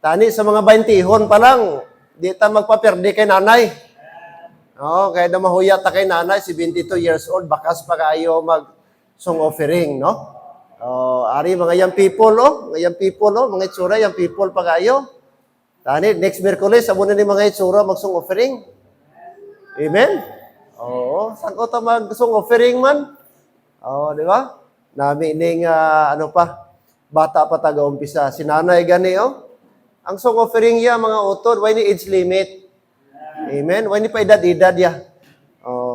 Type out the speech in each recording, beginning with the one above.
Tani sa mga 20 pa lang, di ta magpaperde kay nanay. Kaya na mahuya ta kay nanay, 72 years old, bakas pa kayo mag-song offering, no? Ari, mga young people, mga itsura, young people pa kayo. Tani, next Merkulis, amo na ni mga itsura mag-song offering. Amen? Saan ko ta mag-song offering man? Di ba? Nami ning, bata pa taga-umpisa. Si nanay gani, Ang song offering ya, mga utod, why ni age limit? Amen? Why ni pa edad-edad ya?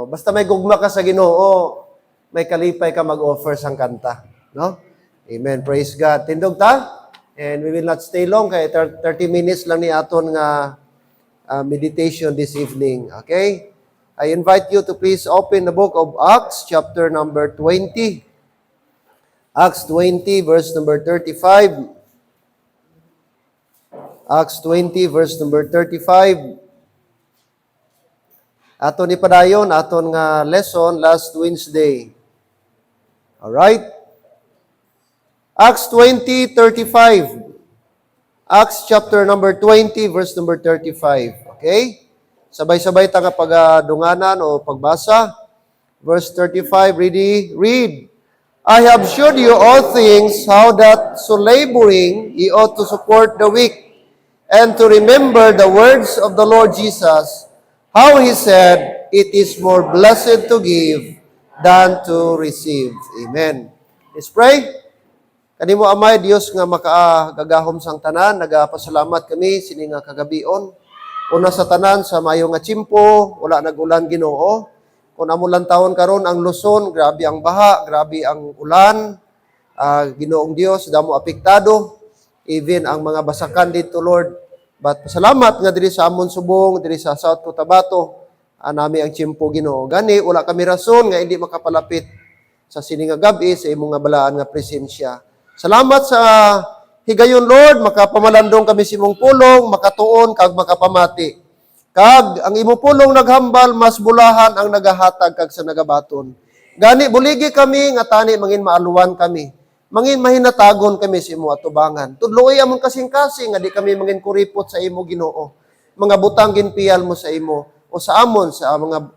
Basta may gugma ka sa Ginoo, may kalipay ka mag-offer sang kanta. No? Amen. Praise God. Tindog ta? And we will not stay long, kaya 30 minutes lang ni aton nga meditation this evening. Okay? I invite you to please open the book of Acts, chapter number 20. Acts 20, verse number 35. Acts 20, verse number 35. Aton ni padayon, aton nga lesson last Wednesday. Alright? Acts 20, 35. Acts chapter number 20, verse number 35. Okay? Sabay-sabay ta nga pagadunganan o pagbasa. Verse 35, read. I have showed you all things, how that so laboring ye ought to support the weak, and to remember the words of the Lord Jesus, how he said, it is more blessed to give than to receive. Amen. Let's pray. Kanimo Amay, Dios nga makaagagahom sang tanan, nagapasalamat kami sini nga kagabion. Una sa tanan, sa mayo nga tsimpo, wala nag-ulan Ginoo. Kung amulan taon karon ang Luzon, grabe ang baha, grabe ang ulan. Ginoong Dios, damo apektado. Even ang mga basakan dito, Lord. But salamat nga diri sa amon subong, diri sa South Cotabato, nami ang tsimpo Ginoo. Gani, wala kami rason nga hindi makapalapit sa sini nga gabi, sa imong nga balaan nga presensya. Salamat sa higayon, Lord, makapamalandong kami sa imong pulong, makatuon, kag makapamati. Kag, ang imong pulong naghambal, mas bulahan ang nagahatag kag sa nagabaton. Gani, buligi kami, nga tani, mangin maaluwan kami. Mangin mahinatagon kami sa imong atubangan. Tudloy among kasing-kasing, nga di kami mangin kuripot sa imo Ginoo. Mga butang ginpiyal mo sa imo, o sa amon, sa mga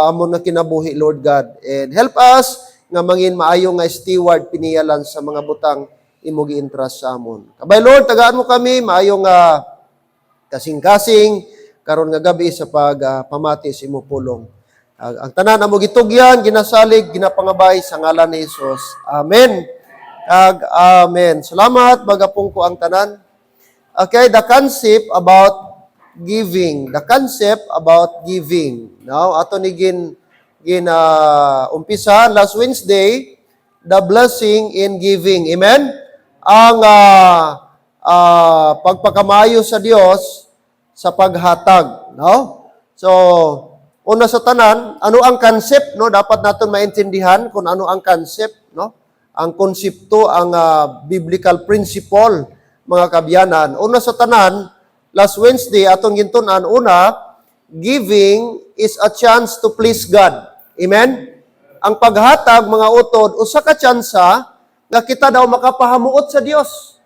amon na kinabuhi, Lord God. And help us, nga mangin maayo nga steward piniyalan sa mga butang imo giintras sa amon. Kabay Lord, tagaan mo kami maayo nga kasing-kasing karon nga gabi sa pagpamati sa imo pulong. Ang tanan amo gitugyan, ginasalig, ginapangabay sa ngalan ni Hesus. Amen. Amen. Salamat bagapong ko ang tanan. Okay, the concept about giving. The concept about giving. Now, ato ni umpisa last Wednesday, the blessing in giving. Amen? Ang pagpakamayo sa Dios sa paghatag, no? So, una sa tanan, ano ang concept, no? Dapat naton maintindihan kung ano ang concept, no? Ang konsepto, ang biblical principle, mga kabyanan. Una sa tanan, last Wednesday atong gintunan, giving is a chance to please God. Amen? Ang paghatag, mga utod, usa ka tsansa nga kita daw makapahamuot sa Dios.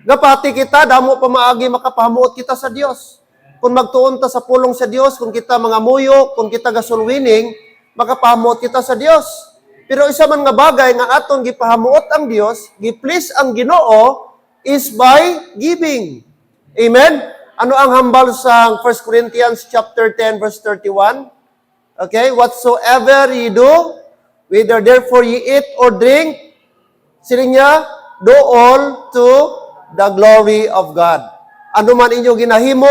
Gapati kita, damo pa maagi makapahamuot kita sa Dios. Kung magtuon ta sa pulong sa Dios, kung kita mga muyo, kung kita gasol winning, makapahamuot kita sa Dios. Pero isa man nga bagay nga atong gipahamuot ang Dios, gi-please ang Ginoo, is by giving. Amen? Ano ang hambal sa 1 Corinthians chapter 10 verse 31? Okay, whatsoever ye do, whether therefore ye eat or drink, siling niya, do all to the glory of God. Ano man inyo ginahimo,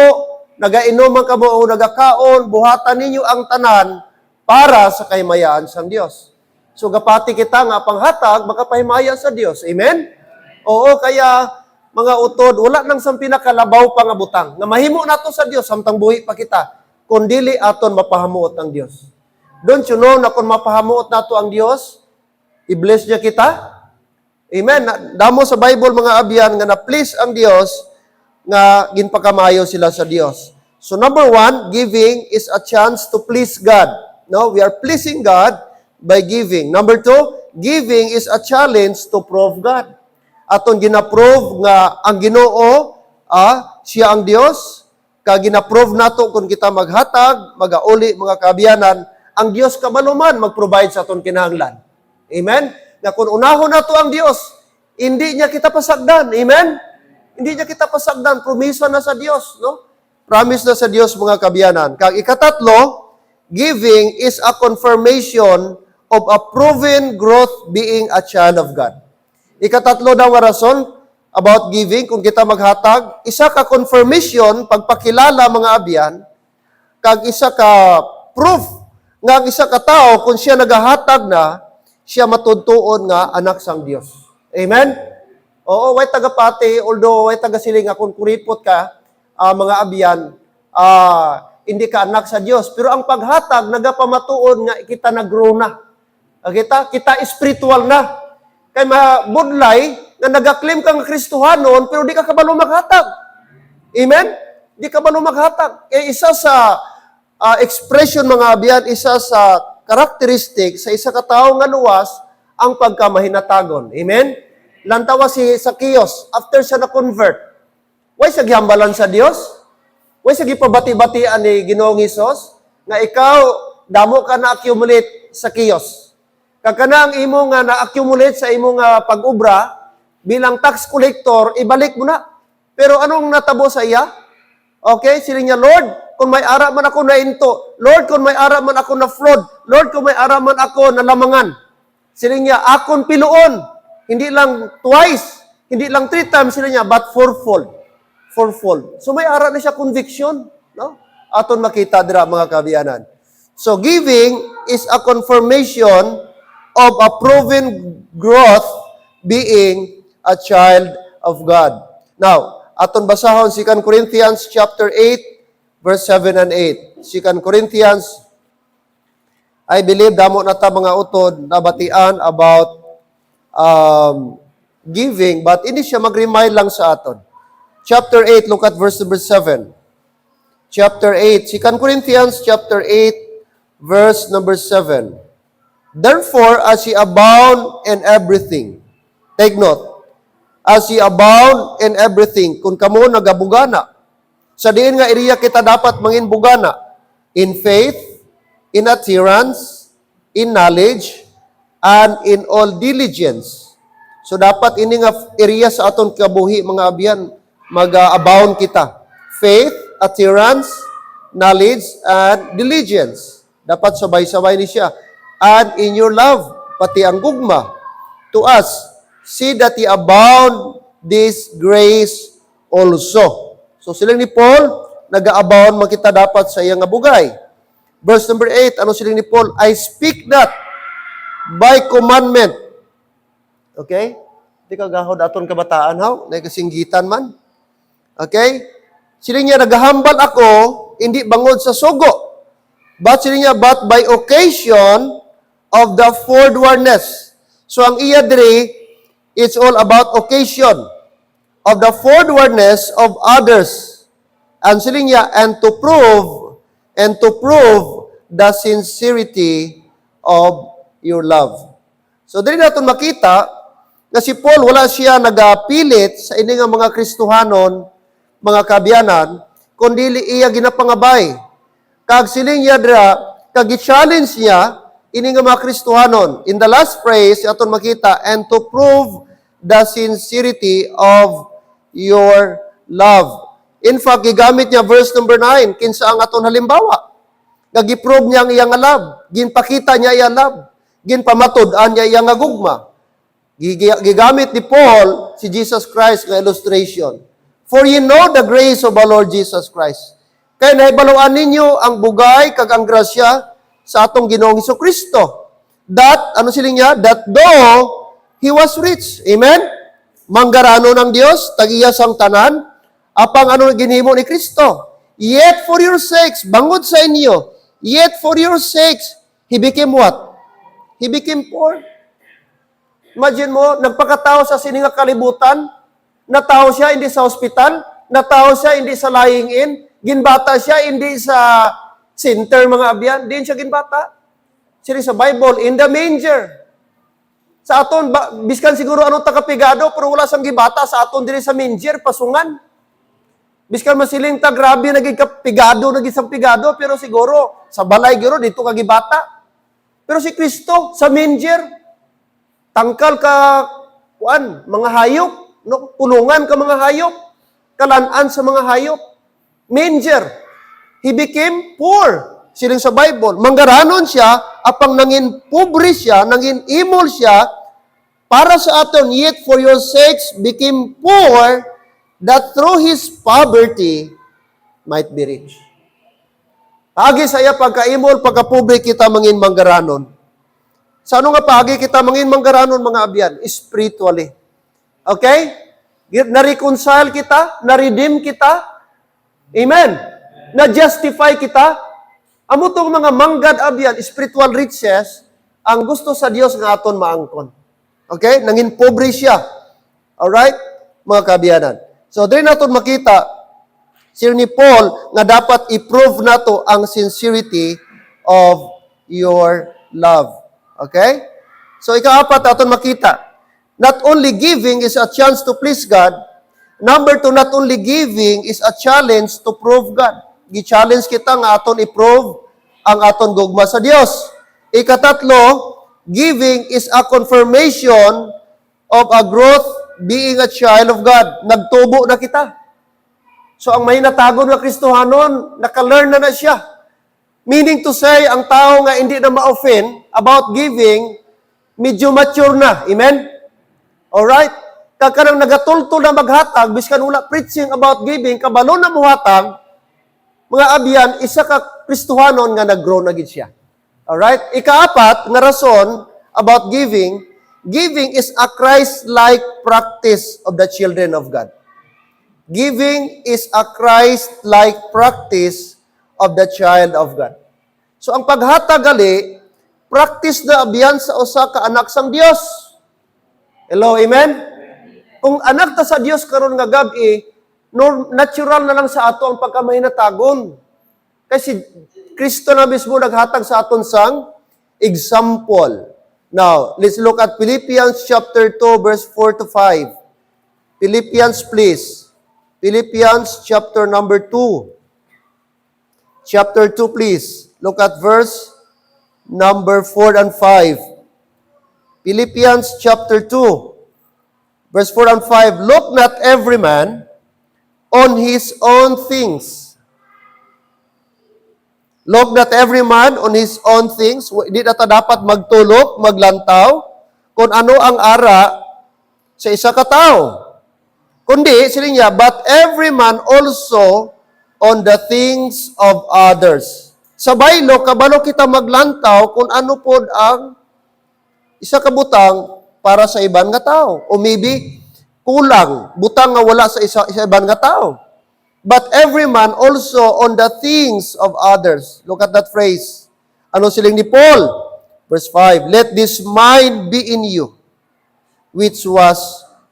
nagainom man kamo o nagakaon, buhatan ninyo ang tanan para sa kaymayaan sa Dios. So gapati kita nga panghatag, makapahimaya sa Dios. Amen? Oo, kaya mga utod, wala nang sang pinakalabaw pa nga butang. Nga mahimo nato sa Dios, samtang buhi pa kita. Kung dili aton mapahamuot ang Dios. Don't you know na kung mapahamuot nato ang Dios, i-bless niya kita? Amen. Damo sa Bible mga abyan nga na-please ang Dios nga ginpakamayo sila sa Dios. So number 1, giving is a chance to please God. No, we are pleasing God by giving. Number 2, giving is a challenge to prove God. Aton gina-prove nga ang Ginoo siya ang Dios, kag gina-prove nato kung kita maghatag, magauli mga kaabyanan, ang Dios kabaluman mag-provide sa aton kinahanglan. Amen? Nga kung unahon nato ang Dios, hindi niya kita pasagdan. Amen? Hindi niya kita pasagdan. Promisa na sa Dios, no? Promise na sa Dios mga kaabyanan. Kag ikatatlo, giving is a confirmation of a proven growth being a child of God. Ikatatlo daw nga rason about giving, kung kita maghatag, isa ka confirmation, pagpakilala mga abyan, kag isa ka proof, nga ang isa ka tao, kung siya nagahatag na, siya matudtuon nga anak sang Dios. Amen? Oo, way tagapati, although way tagasiling nga kung kuripot ka, mga abyan, hindi ka anak sa Dios. Pero ang paghatag, nagapamatuon nga kita nag-grow na. Kita spiritual na. Kaya mabudlay, na nag-claim kang Kristohanon, pero di ka kabalo maghatag. Amen? Di ka kabalo maghatag. Kaya isa sa expression mga abyan, isa sa karakteristik sa isa ka tao nga luwas, ang pagkamahinatagon. Amen? Lantawa si Zacchaeus, after siya na-convert, way siya gihambalan sa Dios? Way siya gipabati-batian ni Ginoong Hesus, nga ikaw, damo ka na-accumulate Zacchaeus. Kagkana ang imo nga na-accumulate sa imo nga pag-ubra, bilang tax collector, ibalik mo na. Pero anong natabo sa iya? Okay, sila niya, Lord, kung may ara man ako na into, Lord, kung may ara man ako na fraud, Lord, kung may ara man ako na lamangan, sila niya, akon piluon, hindi lang twice, hindi lang 3 times, sila niya, but fourfold. Fourfold. So may ara na siya conviction, no? Aton makita dira mga kabiyanan. So giving is a confirmation of a proven growth being a child of God. Now, aton basahon 2 Corinthians chapter 8 verse 7 and 8. 2 Corinthians, I believe damo na ta mga utod na batian about giving, but hindi siya mag-remind lang sa aton. Chapter 8, look at verse number 7. Chapter 8, 2 Corinthians chapter 8 verse number 7. Therefore, as ye abound in everything, take note, as ye abound in everything, kung kamo nagabugana, sa diin nga iriya kita dapat mangin bugana, in faith, in adherence, in knowledge, and in all diligence. So dapat ini nga iriya sa aton kabuhi mga abyan, mag-abound kita. Faith, adherence, knowledge, and diligence. Dapat sabay-sabay ni siya. And in your love, pati ang gugma, to us, see that ye abound this grace also. So silang ni Paul, nag-abound makita dapat sa iyang bugay. Verse number 8, ano silang ni Paul? I speak that by commandment. Okay? Di ka gahod aton kabataan, haw? Na kasinggitan man. Okay? Siling niya, naghahambal ako, hindi bangod sa sugo. But siling niya, but by occasion of the forwardness. So ang iya diri, it's all about occasion of the forwardness of others. And siling niya, and to prove the sincerity of your love. So dili natin makita na si Paul wala siya nagapilit sa ini nga mga Kristohanon, mga kabyanan, kundi iya ginapangabay. Kag siling niya dira, kag i-challenge niya ini nga mga Kristohanon. In the last phrase, aton makita, and to prove the sincerity of your love. In fact, gigamit niya verse number 9, kinsa ang aton halimbawa. Nag-prove niya ang iyang love, ginpakita niya iyang love, ginpamatud-an niya iyang gugma. Gigamit ni Paul si Jesus Christ nga illustration. For you know the grace of our Lord Jesus Christ. Kaya naibaluan ninyo ang bugay kag ang grasya sa atong Ginoong Hesukristo. That, ano siling niya? That though He was rich. Amen? Manggarano ng Diyos, tag-iya sang tanan, apang ano ginhimo ni Kristo. Yet for your sakes, bangod sa inyo, yet for your sakes, He became what? He became poor. Imagine mo, nagpakatao sa sininga kalibutan, natao siya hindi sa ospital, natao siya hindi sa lying in, ginbata siya hindi sa center mga abyan, din siya ginbata. Sili sa Bible, in the manger. Sa aton, biskan siguro anong takapigado, pero wala sang gibata sa aton diri sa manger, pasungan. Biskan masiling ta, grabe, naging kapigado, naging isang pigado, pero siguro, sa balay, giro, dito kagibata. Pero si Kristo, sa manger, tangkal ka, mga hayop, no? Pulungan ka mga hayop, kalanaan sa mga hayop. Manger. He became poor. Siling sa Bible. Manggaranon siya, apang nangin pobre siya, nangin imol siya, para sa aton, yet for your sakes became poor, that through His poverty might be rich. Paagi saya pagka-imol, pagka-pobre kita mangin manggaranon. Sa ano nga paagi kita mangin manggaranon mga abyan? Spiritually. Okay? Na-reconcile kita, na-redeem kita. Amen. Na-justify kita. Amo tong mga manggad abyan, spiritual riches, ang gusto sa Dios nga aton maangkon. Okay? Nangin pobre siya. Alright? Mga kaabyanan. So, din natin makita, sir ni Paul, nga dapat i-prove nato ang sincerity of your love. Okay? So, ikaapat natin makita, not only giving is a chance to please God, number two, not only giving is a challenge to prove God. Gi-challenge kita nga aton i-prove ang aton gugma sa Dios. Ikatatlo, giving is a confirmation of a growth being a child of God. Nagtubo na kita. So, ang may natagon nga Kristohanon, naka-learn na siya. Meaning to say, ang tao nga hindi na ma-offend about giving, medyo mature na. Amen? Alright? Kagkanang nagatultol na maghatag, biskan wala preaching about giving, kabalo na muhatag, mga abyan, isa ka Kristohanon nga nag-grow na gid siya. Alright? Ikaapat, nga rason about giving, giving is a Christ-like practice of the children of God. Giving is a Christ-like practice of the child of God. So, ang paghatag gali, practice na abyan sa usa ka anak sang Dios. Hello, amen? Kung anak ta sa Dios karon nga gabi, natural na lang sa ato ang pagkamahinatagon. Kasi Kristo na mismo naghatag sa aton sang example. Now, let's look at Philippians chapter 2, verse 4 to 5. Philippians, please. Philippians chapter number 2. Chapter 2, please. Look at verse number 4 and 5. Philippians chapter 2, verse 4 and 5. Look not every man on his own things. Look not every man on his own things. Hindi na ta dapat magtulok, maglantaw, kung ano ang ara sa isa ka tao. Kundi, sila niya, but every man also on the things of others. Sa baylo, kabalo kita maglantaw kung ano po ang isa ka butang para sa iban nga tao. O maybe, kulang, butang nga wala sa isa iban nga tao. But every man also on the things of others. Look at that phrase. Ano siling ni Paul? Verse 5, let this mind be in you, which was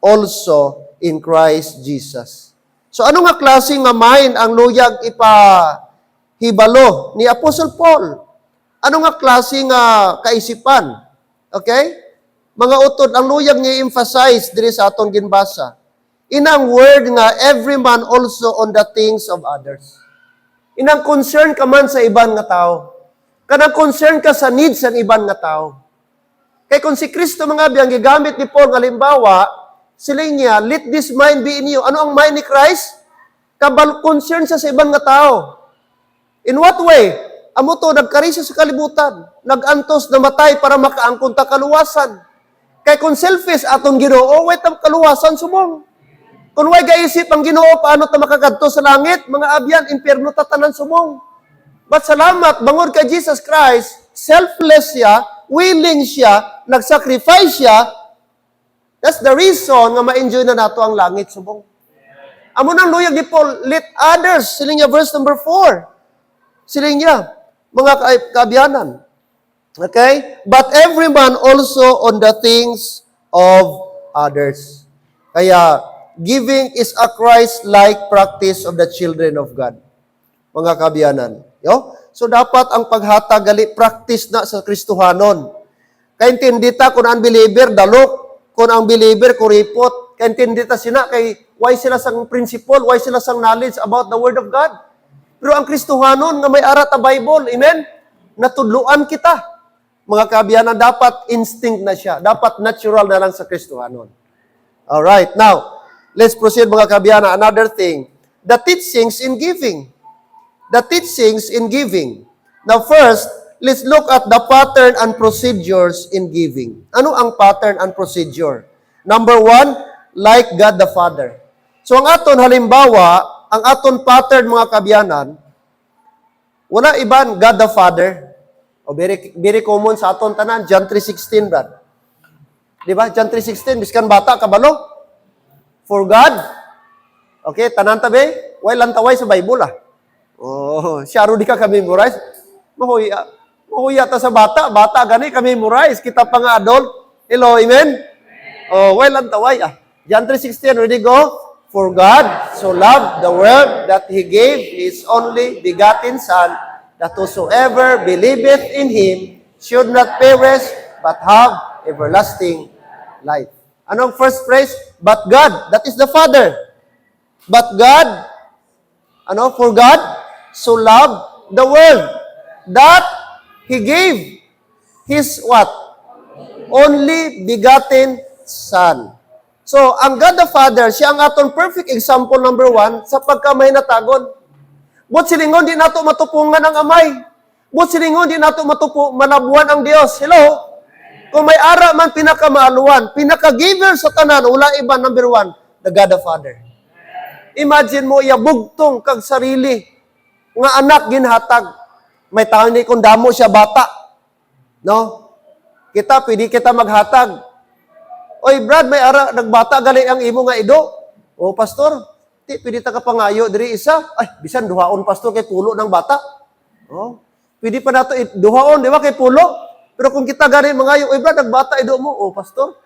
also in Christ Jesus. So ano nga klase nga mind ang luyag ipahibalo ni Apostle Paul? Ano nga klase nga kaisipan? Okay? Mga utod, ang luyag niya emphasize diri sa aton ginbasa. Inang word nga, every man also on the things of others. Inang concern ka man sa iban nga tao. Kanang concern ka sa needs ng iban nga tao. Kaya kung si Kristo mga biyang gigamit ni Paul, halimbawa, sila niya, let this mind be in you. Ano ang mind ni Christ? Concern sa iban nga tao. In what way? Amo to, nagkarisa sa kalibutan. Nagantos, namatay para makaangkon ta kaluwasan. Kaya kung selfish atong Ginoo, wait ang kaluwasan sumong. Kung way gaisip ang Ginoo, paano ta makakadto sa langit? Mga abyan, impyerno tatanan sumong. But salamat, bangod kay Jesus Christ, selfless siya, willing siya, nagsacrifice siya. That's the reason nga ma-enjoy na nato ang langit sumong. Amo nang luyag ni Paul, let others, siling niya verse number 4. Siling niya, mga kaabyanan. Okay? But every man also on the things of others. Kaya, giving is a Christ-like practice of the children of God. Mga kaabyanan. Yo? So, dapat ang paghatag gali practice na sa Kristohanon. Kaya intindi ta kung unbeliever, dalok, kung ang believer kuripot, kaintindi ta sina kay why sila sang principle, why sila sang knowledge about the Word of God. Pero ang Kristohanon nga may ara ta Bible, amen? Natudluan kita. Mga kabiyanan, dapat instinct na siya. Dapat natural na lang sa Kristohanon. Alright, now, let's proceed mga kabiyanan. Another thing, the teachings in giving. The teachings in giving. Now first, let's look at the pattern and procedures in giving. Ano ang pattern and procedure? Number one, like God the Father. So ang aton halimbawa, ang aton pattern mga kabiyanan, wala iban God the Father. O very common sa aton tanan, John 3:16, brad. Di ba? John 3:16, biskan bata kabalo. For God. Okay, tanan tabi, way lang taway sa Bible ah. Oh, syaro di ka ka-memorize. Mahuya ta sa bata gani ka-memorize, kita pa nga adult. Hello, amen? Oh, way lang taway ah. John 3:16, ready go? For God so loved the world that He gave His only begotten Son, that whosoever believeth in Him should not perish, but have everlasting life. Anong first phrase? But God, that is the Father. But God, for God so loved the world that He gave His what? Only begotten Son. So, ang God the Father, siya ang aton perfect example number one sa pagkamay na tagon. But silingon, di nato matupungan ang amay. But silingon, di nato malabuan ang Diyos. Hello? Kung may ara man pinakamaaluan, pinaka-giver sa tanan, wala iba, number one, the God the Father. Imagine mo, bugtong kag sarili, nga anak ginhatag. May tao ni kung damo siya bata. No? Pwede kita maghatag. Oy, Brad, may ara, nagbata, gali ang imo nga ido. O, pastor, pwede ta ka pangayo, diri isa. Ay, bisan duhaon, pastor, kay pulo ng bata. Oh, pwede pa nato duhaon, di ba, kay pulo. Pero kung kita gani mangayo, oy, Brad, nagbata, ido mo. O, pastor,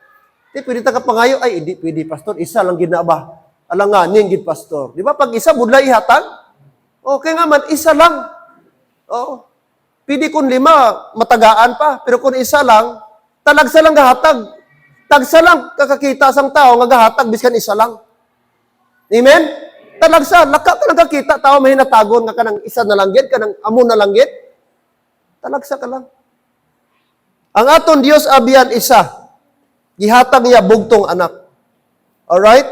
pwede ta ka pangayo. Ay, hindi, pwede, pastor, isa lang ginaba. Alanganin, gid, pastor. Di ba, pag isa, budlay ihatag. Okay nga man, isa lang. Oh, pwede kung 5, matagaan pa. Pero kung isa lang, talagsa lang gahatag. Tagsa lang, kakakita sang tao, nga gahatag, biskan isa lang. Amen? Talagsa, laka ka nakakita, tao may hinatagon nga ka ng isa na langgit, ka ng amo na langgit. Talagsa ka lang. Ang aton Diyos abiyan isa, gihatag niya bugtong anak. Alright?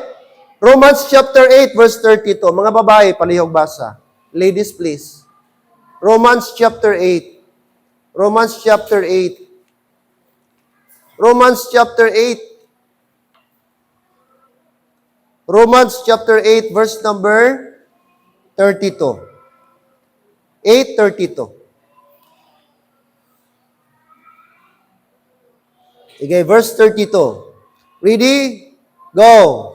Romans chapter 8, verse 32. Mga babae, palihog basa. Ladies, please. Romans chapter 8. Romans chapter 8. Romans chapter 8. Romans chapter 8, verse number 32. 8:32. Okay, verse 32. Ready? Go.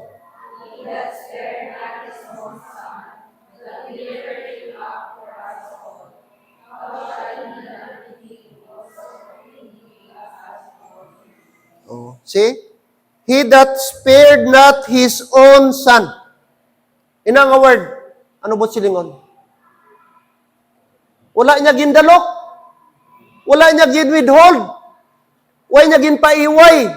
Oh, see? He that spared not His own Son. Ina nga word, ano ba silingon? Wala niya gindalok. Wala niya ginwithhold. Wala niya ginpaiway.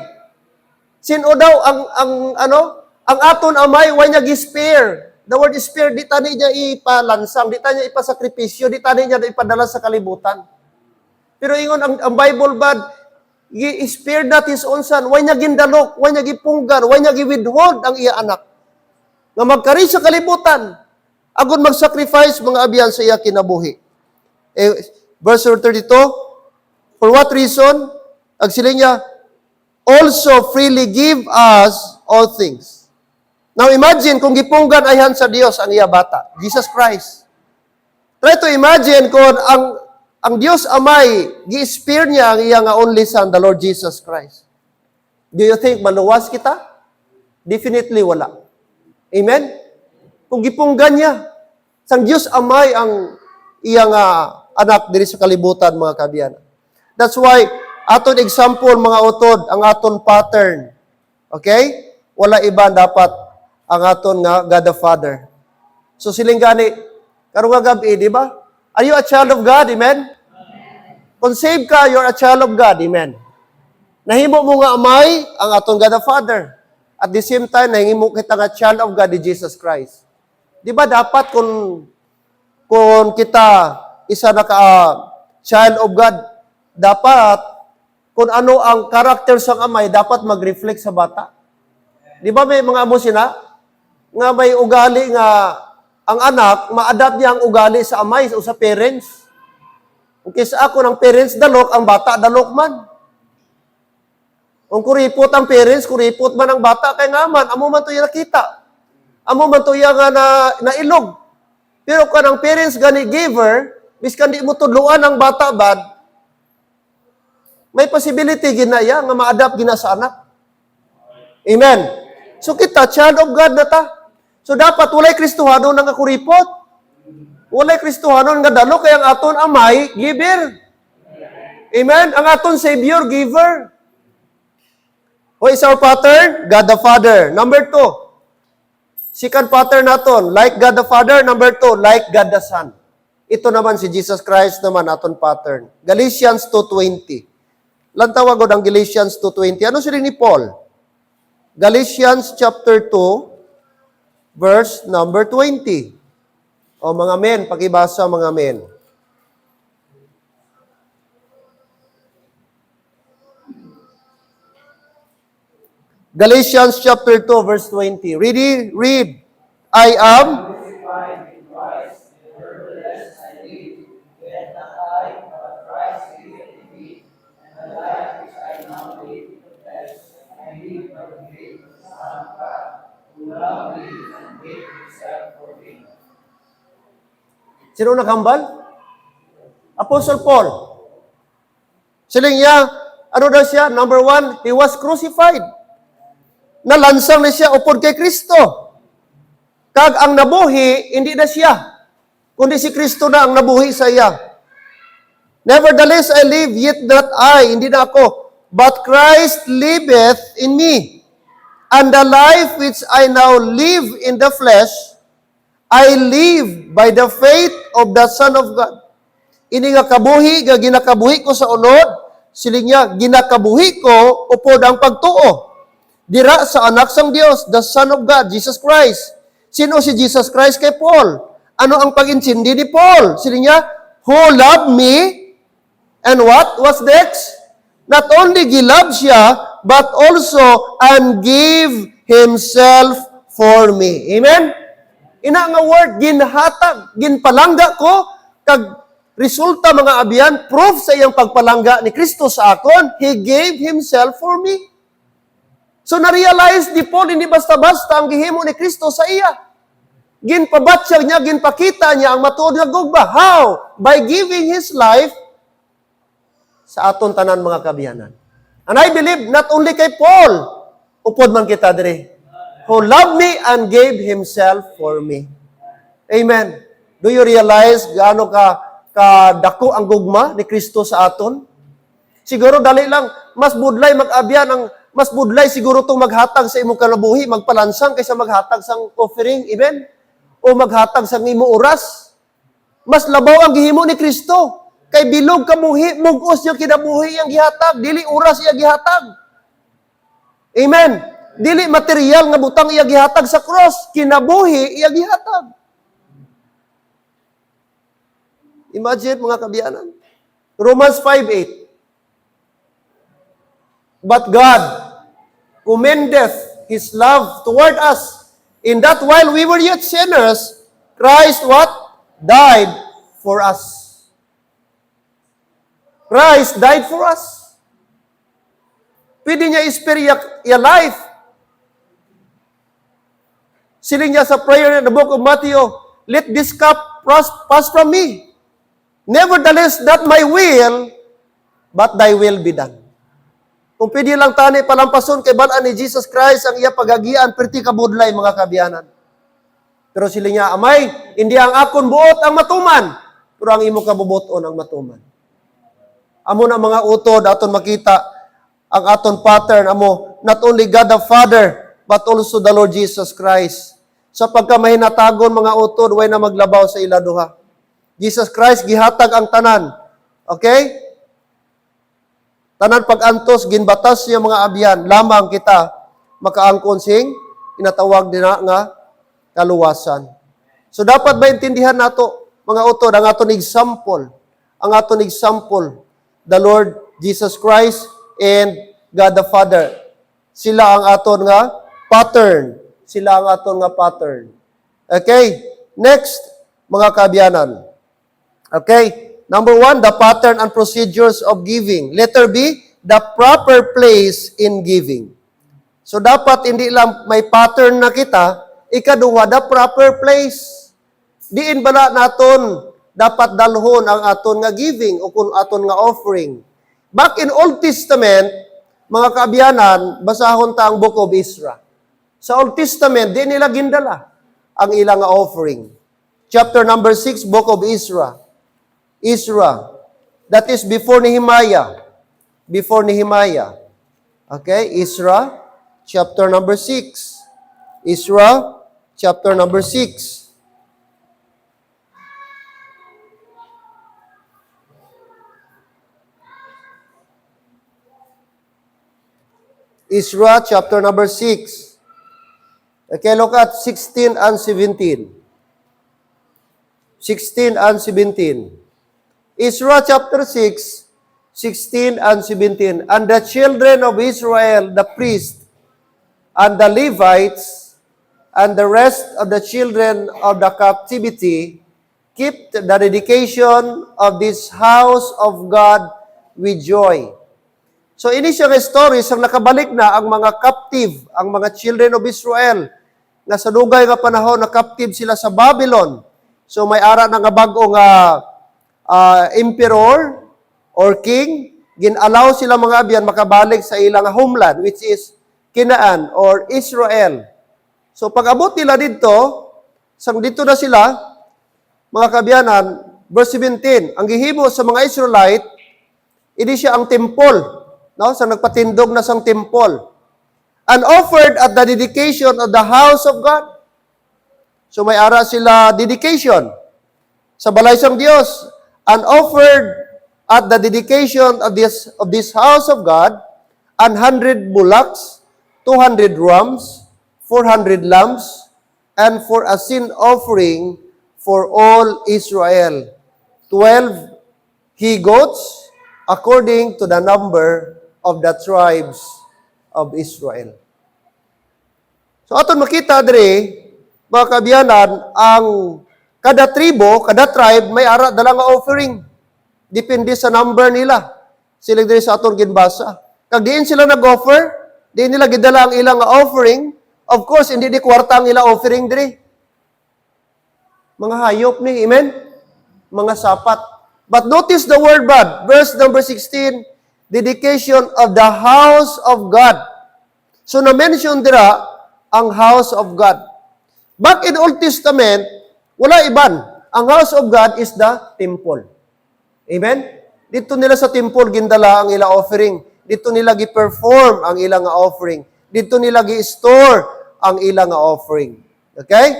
Sino daw ang aton amay, wala niya gispare. The word spare, di tani niya ipalansang, di tani niya ipasakripisyo, di tani niya ipadala sa kalibutan. Pero ingon, ang Bible bad, He-spared not His own Son. Why niya gindalok? Why niya gipunggan? Why niya giwithhold ang iya anak? Nga magkari sa kalibutan. Agon mag-sacrifice mga abiyan sa iya kinabuhi. Verse 32, for what reason? Agsiling niya, also freely give us all things. Now imagine kung gipunggan ayhan sa Dios ang iya bata, Jesus Christ. Try to imagine kung ang Diyos Amay, gi-spare niya ang iya nga only Son, the Lord Jesus Christ. Do you think maluwas kita? Definitely wala. Amen? Kung gipunggan niya, sang Diyos Amay ang iya nga anak diri sa kalibutan, mga kabiyan. That's why, aton example, mga utod, ang aton pattern. Okay? Wala iba dapat ang aton nga God the Father. So siling gani, karong nga gabi, di ba? Are you a child of God? Amen? Kung saved ka, you're a child of God. Amen? Nahimo mo nga amay ang aton God the Father. At the same time, nahimo kita nga child of God, ni Jesus Christ. Di ba dapat kung kita isa na ka child of God, dapat kung ano ang karakter sa amay, dapat mag-reflect sa bata. Di ba may mga amo sina? Nga may ugali nga ang anak, ma-adapt niya ang ugali sa amay o sa parents. Kung kisa ako ng parents dalok, ang bata dalok man. Kung kuripot ang parents, kuripot man ang bata, kaya nga man, amo man to yung nakita. Amo man to yung nailog. Pero kung ang parents gani giver, miskan di mo tudluan ang bata bad, may possibility ginaya nga ma-adapt gina sa anak. Amen. So kita, child of God na ta. So dapat walay Kristohano nga kuripot. Walay Kristohano nga dalo, kaya ang aton amay, giver. Amen. Ang aton Savior, giver. What is our pattern? God the Father. Number 2. Second pattern naton, like God the Father. Number 2, like God the Son. Ito naman si Jesus Christ naman aton pattern. Galatians 2:20. Lantawag ko ng Galatians 2:20. Ano sila ni Paul? Galatians chapter 2, verse number 20. O mga men, pakibasa mga men. Galatians chapter 2, verse 20. Read. I am Sino naghambal? Apostle Paul. Siling niya, ano daw siya? Number 1, he was crucified. Nalansang na siya upod kay Kristo. Kag ang nabuhi, hindi na siya. Kundi si Kristo na ang nabuhi sa iya. Nevertheless, I live, yet not I, hindi na ako. But Christ liveth in me. And the life which I now live in the flesh, I live by the faith of the Son of God. Ini nga kabuhi, nga ginakabuhi ko sa unod, siling niya, ginakabuhi ko upod ang pagtuo. Dira sa anak sang Dios, the Son of God, Jesus Christ. Sino si Jesus Christ kay Paul? Ano ang pag-intindi ni Paul? Siling niya, who loved me, and what was next? Not only gilab siya, but also and gave himself for me. Amen? Ina nga word, ginhatag, ginpalangga ko, kag resulta mga abiyan, proof sa iyang pagpalangga ni Kristo sa akon, He gave Himself for me. So na-realize ni Paul, hindi basta-basta ang gihimo ni Kristo sa iya. Ginpabatsyag niya, ginpakita niya ang matuod nga gugba. How? By giving His life sa aton tanan mga kabiyanan. And I believe, not only kay Paul, upod man kita dire, who loved me and gave Himself for me. Amen. Do you realize gaano kadako ang gugma ni Kristo sa aton? Siguro dali lang, mas budlay mag-abyan, mas budlay siguro itong maghatag sa imong kalabuhi, magpalansang kaysa maghatag sa offering, amen? O maghatag sa imong oras. Mas labaw ang gihimo ni Kristo. Kay bilog kamuhi, mugos yung kinabuhi ang gihatag, dili oras iya gihatag. Amen. Dili material nga butang iya gihatag sa cross, kinabuhi iya gihatag. Imagine mga kabiyanan. Romans 5:8. But God commendeth His love toward us, in that while we were yet sinners, Christ what? Died for us. Christ died for us. Pwede niya i-spare your life. Siling niya sa prayer in the book of Matthew, let this cup pass from me. Nevertheless, not my will, but thy will be done. Kung pwede lang tani palampason kay balaan ni Jesus Christ ang iya pagagian, perti kabudlay mga kabiyanan. Pero siling niya, amay, hindi ang akon buot ang matuman, pero ang imo kabubuton ang matuman. Amo na mga utod, aton makita ang aton pattern, amo, not only God the Father, but also the Lord Jesus Christ. Sa pagkamahinatagon mga utod, way na maglabaw sa iladuha. Jesus Christ, gihatag ang tanan. Okay? Tanan pag-antos, ginbatas niya mga abyan, lamang kita makaangkon sing inatawag din nga kaluwasan. So dapat maintindihan nato, mga utod, ang aton example, the Lord Jesus Christ and God the Father. Sila ang aton nga pattern. Okay? Next, mga kaabyanan. Okay? Number 1, the pattern and procedures of giving. Letter B, the proper place in giving. So dapat hindi lang may pattern na kita, ikaduha, the proper place. Diin bala naton dapat dalhon ang aton nga giving o kung aton nga offering. Back in Old Testament, mga kaabyanan, basahon ta ang Book of Ezra. Sa Old Testament, di nila gindala ang ilang nga offering. Chapter number 6, Book of Ezra. That is before Nehemiah. Okay, Ezra, chapter number 6. Ezra, chapter number 6. Ezra, chapter number 6. Okay, look at 16 and 17. 16 and 17. Ezra chapter 6, 16 and 17. And the children of Israel, the priests, and the Levites, and the rest of the children of the captivity, keep the dedication of this house of God with joy. So, ini siya nga stories ang nakabalik na ang mga captive, ang mga children of Israel, na sa dugay nga panahon na captive sila sa Babylon. So, may ara na nga bago nga emperor or king, ginalaw sila mga abyan makabalik sa ilang homeland, which is Canaan or Israel. So pag abot nila dito, sang dito na sila, mga kabyanan, verse 17, ang gihimo sa mga Israelite, ini siya ang temple, no? Sa nagpatindog na sang temple, and offered at the dedication of the house of God. So may ara sila dedication sa balay sang Dios, and offered at the dedication of this house of God 100 bullocks, 200 rams, 400 lambs, and for a sin offering for all Israel, 12 he-goats, according to the number of the tribes of Israel. So aton makita diri, mga kabyanan, ang kada tribo, kada tribe, may ara dala nga offering. Depende sa number nila. Sila diri sa aton ginbasa. Kag diin sila nag-offer, diin nila gidala ang ilang nga offering. Of course, hindi di kwarta ang ilang offering diri. Mga hayop ni, amen? Mga sapat. But notice the word God. Verse number 16, dedication of the house of God. So na-mention dira ang house of God. Back in Old Testament, wala iban. Ang house of God is the temple. Amen? Dito nila sa temple gindala ang ilang offering. Dito nila gi-perform ang ilang offering. Dito nila gi-store ang ilang offering. Okay?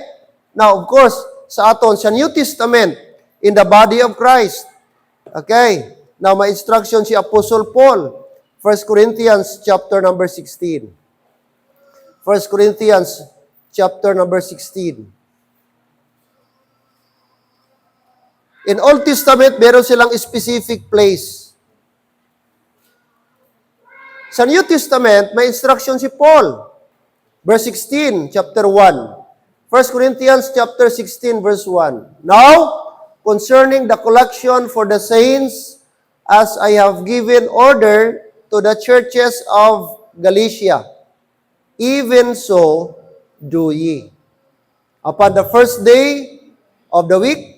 Now, of course, sa aton sa New Testament, in the body of Christ. Okay? Now, may instruction si Apostle Paul. 1 Corinthians chapter number 16. 1 Corinthians chapter number 16. In Old Testament, meron silang specific place. Sa New Testament, may instruction si Paul. Verse 16, chapter 1. 1 Corinthians chapter 16, verse 1. Now, concerning the collection for the saints, as I have given order to the churches of Galatia, even so do ye. Upon the first day of the week,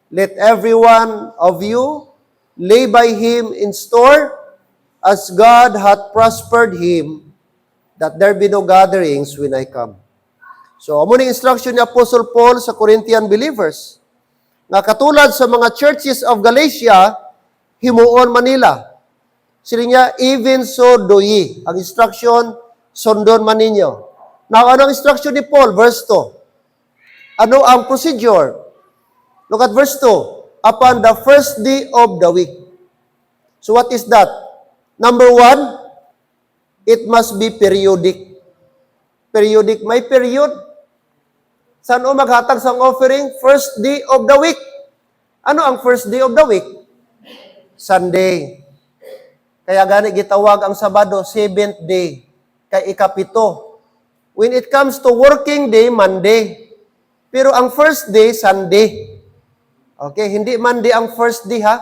let every one of you lay by him in store, as God hath prospered him, that there be no gatherings when I come. So, amo ni instruction ni Apostle Paul sa Corinthian believers, nga katulad sa mga churches of Galatia, himuon Manila. Sila niya, even so do ye. Ang instruction, sundon man ninyo. Now, anong instruction ni Paul? Verse 2. Ano ang procedure? Look at verse 2. Upon the first day of the week. So what is that? Number one, it must be periodic. Periodic, may period. Saan o maghatag sang offering? First day of the week. Ano ang first day of the week? Sunday. Kaya gani gitawag ang Sabado, 7th day. Kay ikapito. When it comes to working day, Monday. Pero ang first day, Sunday. Okay, hindi Monday ang first day ha.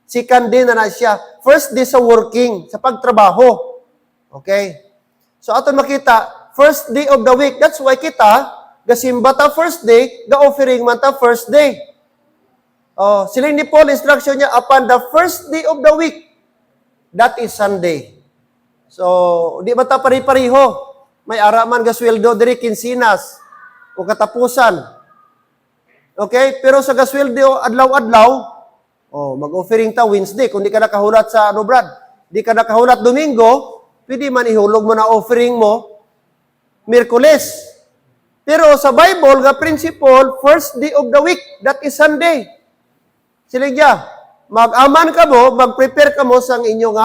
Second day na siya. First day sa working, sa pagtrabaho. Okay? So aton makita, first day of the week. That's why kita, gasimba ta first day, ga-offering man ta first day. Oh, siling ni Paul, instruction niya, upon the first day of the week, that is Sunday. So, di ba ta pari-pariho? May araman gasweldo diri kinsinas o katapusan. Okay? Pero sa gasweldo adlaw-adlaw, mag-offering ta Wednesday. Kung di ka nakahulat sa Brad, di ka nakahulat Domingo, pwede man ihulog mo na offering mo Miyerkules. Pero sa Bible, nga principle, first day of the week, that is Sunday. Siligya, mag-aman ka mo, mag-prepare ka mo sa inyong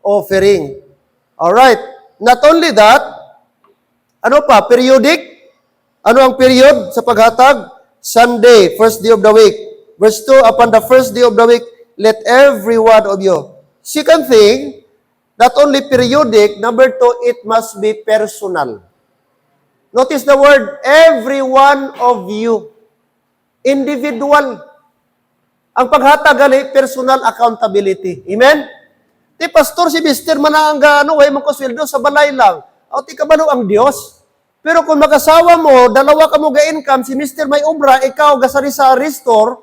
offering. Alright. Not only that, ano pa, periodic? Ano ang period sa paghatag? Sunday, first day of the week. Verse 2, upon the first day of the week, let every one of you. Second thing, not only periodic, number 2, it must be personal. Notice the word, every one of you. Individual. Ang paghatag gali, personal accountability. Amen? Ti pastor si Mister mananga way man ko sweldo sa balay lang. O ti kabalo ang Dios. Pero kung mag-asawa mo, dalawa ka mo ga-income, si Mister may obra, ikaw gasari-sari store,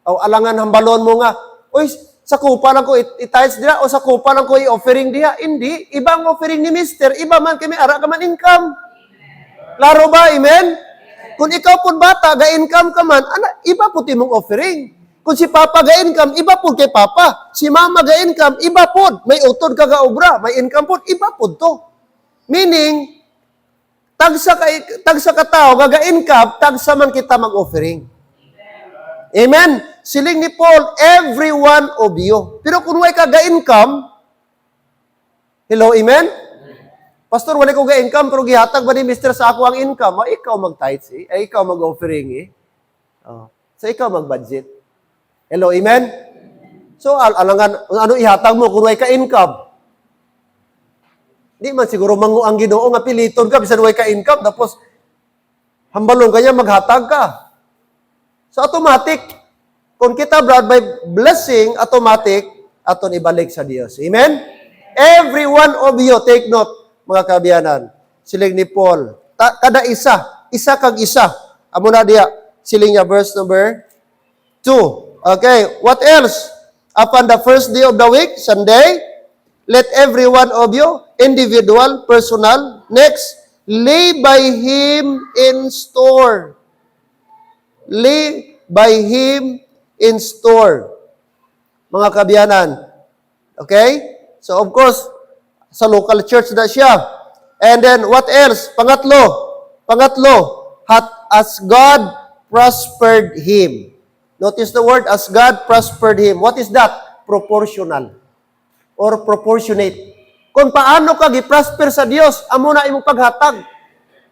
o alangan hambalon mo nga, oy, sa kupa lang ko i-tiles diha, o sa kupa lang ko i-offering diha. Hindi, ibang offering ni Mister, iba man kami, ara ka man income. Klaro ba, amen? Kung ikaw po bata, ga-income ka man, iba po timong offering. Kung si Papa ga-income, iba po kay Papa. Si Mama ga-income, iba po. May utod ka ga-obra, may income po, iba po to. Meaning, tagsa ka tao, ga-income, tagsa man kita mag-offering. Amen? Siling ni Paul, every one of you. Pero kung way ka ga-income, hello, amen? Pastor, wala ko ga-income, pero gihatag ba ni Mister sa ako ang income? Ikaw mag-tithes ikaw mag-offering So, ikaw mag-budget. Hello, amen? So, alangan, ano ihatag mo kung way ka-income? Di man siguro ang Ginoo nga piliton ka, bisan way ka-income, tapos hambalong kanya maghatag ka. So, automatic, kung kita, Brad, by blessing, automatic, aton ibalik sa Dios. Amen? Every one of you, take note, mga kabiyanan, siling ni Paul, kada isa kag isa. Amo na diya, siling niya, verse number 2. Okay, what else? Upon the first day of the week, Sunday, let every one of you, individual, personal, next, lay by him in store. Lay by him in store. Mga kabiyanan. Okay? So, of course, sa local church na siya. And then, what else? Pangatlo, as God prospered him. Notice the word, as God prospered him. What is that? Proportional. Or proportionate. Kung paano ka gi-prosper sa Dios, amo na imong paghatag.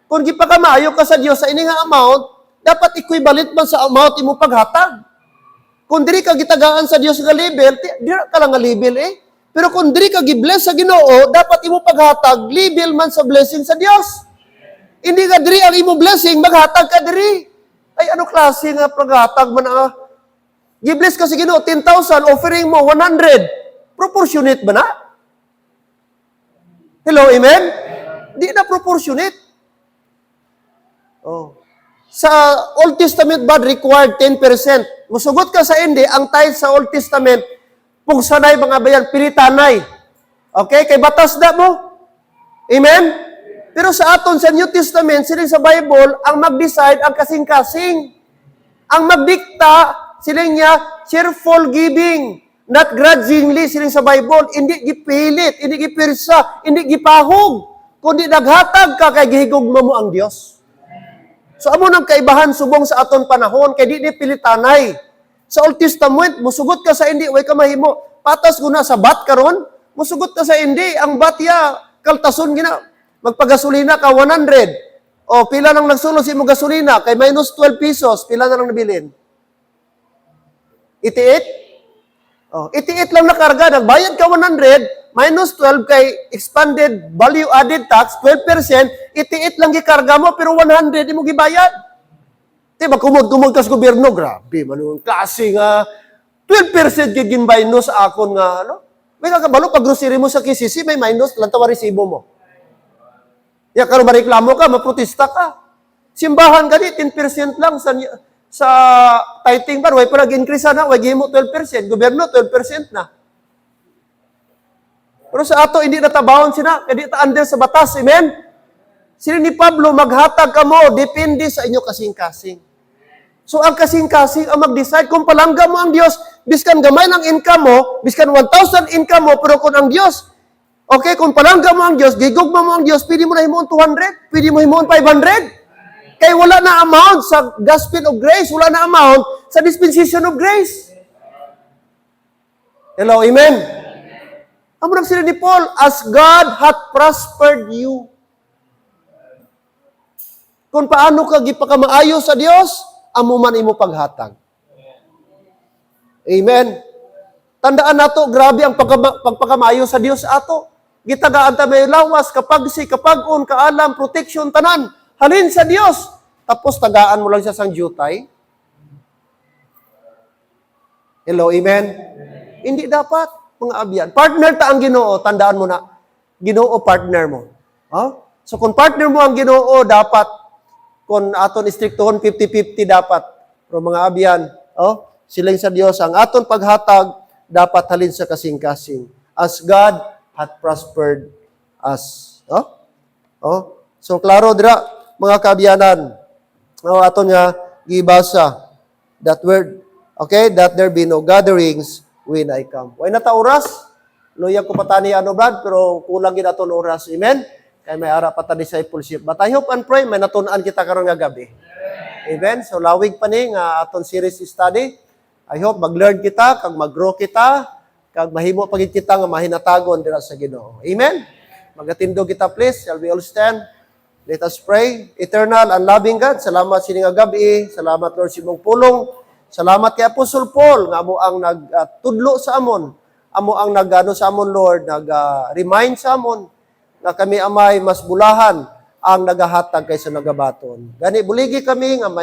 Kung gipakamayo ka sa Dios sa ini nga amount, dapat equivalent man sa amount imong paghatag. Kung diri ka gitagaan sa Dios nga level, dira ka lang nga level Pero kung diri ka gi-bless sa Ginoo, dapat imo paghatag level man sa blessing sa Dios. Hindi ka diri ang imo blessing, maghatag ka diri. Ay ano klase nga paghatag man gi-bless ka sa Ginoo 10,000, offering mo 100. Proportionate ba na? Hello, amen? Di na proportionate. Sa Old Testament ba required 10%? Musugot ka sa hindi, ang tithe sa Old Testament kung sanay mga bayan, pilitanay. Okay? Kay batas na mo. Amen? Pero sa aton sa New Testament, siling sa Bible, ang mag-decide ang kasing-kasing. Ang magdikta, siling niya, cheerful giving. Not grudgingly, siling sa Bible. Hindi gipilit, hindi gipirsa, hindi gipahog. Kundi naghatag ka kay gihigog mo ang Dios. So amo nang kaibahan subong sa aton panahon, kay di pilitanay. Sa Old Testament, musugot ka sa hindi, way ka mahimo. patas ko na sa bat karon, musugot na sa hindi. Ang bat ya, kaltason gina. Magpagasolina ka 100. O, pila nang nagsulo si mo gasolina, kay minus 12 pesos, pila na lang nabilin? 88? Oh, 88 lang nakarga, nagbayad ka 100, minus 12 kay expanded value added tax, 12%, 88 lang gikarga mo, pero 100 di mo gibayad. Diba, kumod ka sa gobyerno, grabe, manong klase nga, 12% gigin minus akon nga, ano? May kakabalo, pag grocery mo sa KCC, may minus, lang tawa resibo mo. Ya, karon mareklamo ka, maprotesta ka. Simbahan ka di, 10% lang sa tithing bar, way pa nag-increase na, way gihimo 12%, gobyerno 12% na. Pero sa ato, hindi natabawon sila, hindi ta under sa batas, amen? Sila ni Pablo, maghatag ka mo, depende sa inyo kasing-kasing. So, ang kasing-kasing ang mag-decide, kung palangga mo ang Diyos, biskan gamay ng income mo, biskan 1,000 income mo, pero kung ang Diyos, okay, kung palangga mo ang Diyos, gigugma mo ang Diyos, pwede mo na himuon 200, pwede mo himuon 500. Kaya wala na amount sa gospel of grace, wala na amount sa dispensation of grace. Hello, amen? Amo sila ni Paul, as God hath prospered you. Kung paano ka gipakamaayo sa Dios, amo man imo paghatag. Amen. Tandaan nato, grabe ang pagpakamaayo sa Dios ato. Gitagaan ta may lawas, kapagsi, kapag-on, kaalam, protection, tanan. Halin sa Dios. Tapos tagaan mo lang siya sang jutay. Hello, amen? Hindi dapat, mga abyan. Partner ta ang Ginoo, tandaan mo na. Ginoo partner mo. Huh? So kung partner mo ang Ginoo, dapat, kung aton istriktohon, 50-50 dapat. Pero mga abyan, silang sa Dios, ang aton paghatag, dapat halin sa kasing-kasing. As God hath prospered us. So, klaro dira, mga kaabyanan, aton nga gibasa that word, okay, that there be no gatherings when I come. Way na ta oras, luyag ko patani Brad, pero kulang gid aton oras. Amen? Kay may ara pa ta discipleship. But I hope and pray may natun-an kita karon nga gabi. Amen? So lawig pa ni nga aton series study. I hope mag-learn kita, kag mag-grow kita, kag mahimo pagid kita nga mahinatagon dira sa Ginoo. Amen? Magatindog kita please. Shall we all stand? Let us pray. Eternal and loving God, salamat sining nga gabi. Salamat Lord sa imong pulong. Salamat kay Apostle Paul nga amo ang nagtudlo sa amon. Amo ang nagano sa amon Lord, nag-remind sa amon na kami amay mas bulahan ang nagahatag kaysa nagabaton. Gani buligi kami nga